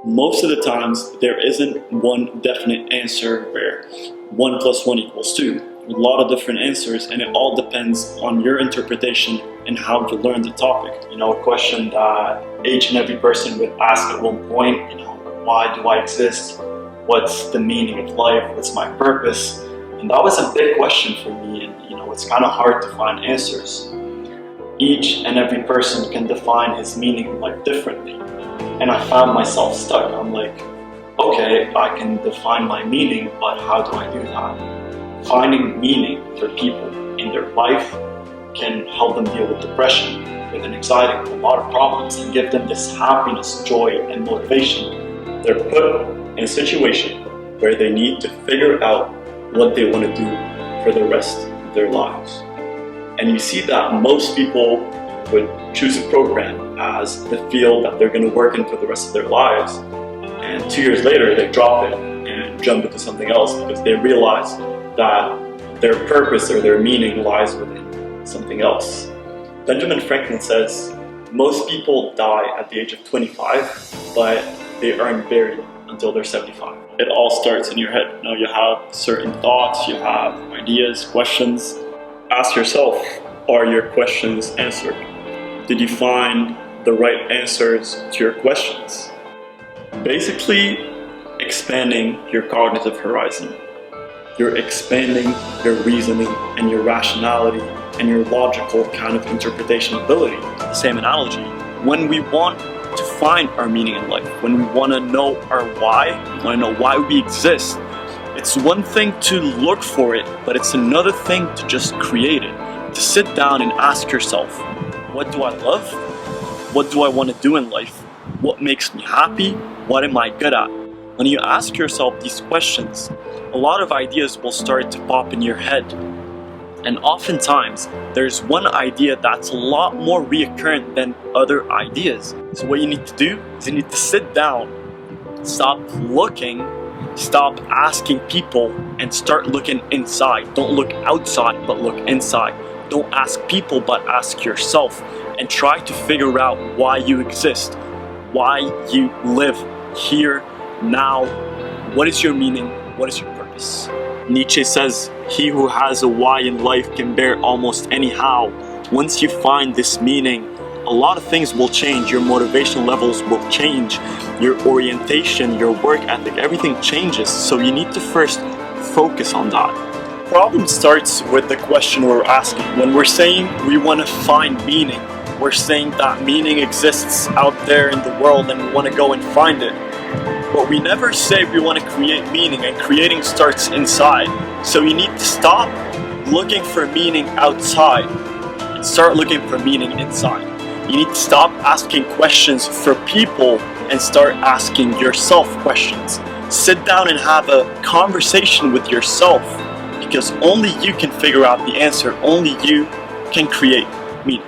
Most of the times, there isn't one definite answer where 1 + 1 = 2. A lot of different answers, and it all depends on your interpretation and how you learn the topic. A question that each and every person would ask at one point, why do I exist? What's the meaning of life? What's my purpose? And that was a big question for me, and it's kind of hard to find answers. Each and every person can define his meaning in life differently. And I found myself stuck. I'm like, okay, I can define my meaning, but how do I do that? Finding meaning for people in their life can help them deal with depression, with anxiety, with a lot of problems, and give them this happiness, joy, and motivation. They're put in a situation where they need to figure out what they want to do for the rest of their lives. And you see that most people would choose a program as the field that they're going to work in for the rest of their lives, and 2 years later they drop it and jump into something else because they realize that their purpose or their meaning lies within something else. Benjamin Franklin says, most people die at the age of 25, but they aren't buried until they're 75. It all starts in your head. You have certain thoughts, you have ideas, questions. Ask yourself, are your questions answered? Did you find the right answers to your questions? Basically, expanding your cognitive horizon. You're expanding your reasoning and your rationality and your logical kind of interpretation ability. The same analogy. When we want to find our meaning in life, when we want to know our why, want to know why we exist, it's one thing to look for it, but it's another thing to just create it. To sit down and ask yourself, what do I love? What do I want to do in life? What makes me happy? What am I good at? When you ask yourself these questions, a lot of ideas will start to pop in your head. And oftentimes, there's one idea that's a lot more recurrent than other ideas. So what you need to do is you need to sit down, stop looking, stop asking people, and start looking inside. Don't look outside, but look inside. Don't ask people, but ask yourself, and try to figure out why you exist, why you live here, now. What is your meaning? What is your purpose? Nietzsche says, he who has a why in life can bear almost any how. Once you find this meaning, a lot of things will change. Your motivation levels will change. Your orientation, your work ethic, everything changes. So you need to first focus on that. The problem starts with the question we're asking. When we're saying we want to find meaning, we're saying that meaning exists out there in the world and we want to go and find it. But we never say we want to create meaning, and creating starts inside. So you need to stop looking for meaning outside and start looking for meaning inside. You need to stop asking questions for people and start asking yourself questions. Sit down and have a conversation with yourself, because only you can figure out the answer. Only you can create meaning.